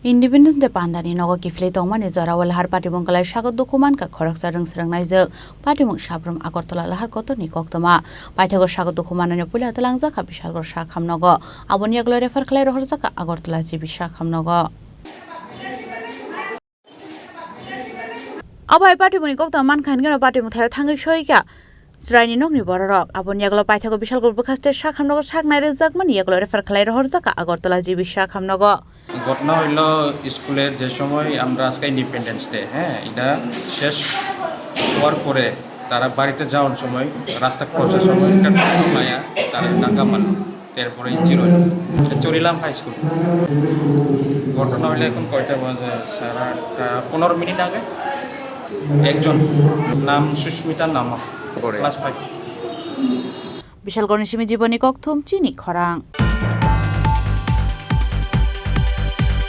Independence Day Pandani Nogo Kiphilwi Tongmani Jorao Lahar Patimungo Kwlaiwi Sago Dukho Mankha Khoroksa Rwng Swrwngnaijwk Patimung Sabroom Agartala Lahar Kotor ni Koktwma Paithago Sago Dukho Manaino Puila Twlangjakha Bishalghar Sakhamnogo Aboni yakulo refer khlawi Rohorjakha Agartala Sakhamnogo Abai Patimung Koktwma Mankha ngeno Patimung thai thangai soika Chraini nokni borok Aboni yakulo Paithago Bishalghar bukhaste Sakhamnogo saknai rwjakmani yakulo refer khlawi Rohorjakha Agartala Sakhamnogo ঘটনা হইল স্কুলের যে সময় আমরা আজকে independence day এটা শেষ হওয়ার পরে তারা বাড়িতে যাওয়ার সময় রাস্তা ক্রসের সময় একটা মায়া তারা ডাকা মারল তারপরে ইঞ্জিন হইল এটা চরিলাম হাই স্কুল ঘটনা হইলে এখন কয়টা বাজে 15 মিনিট আগে একজন নাম সুস্মিতা নাম class 5 Bishalghar Koktwma Chini Khorang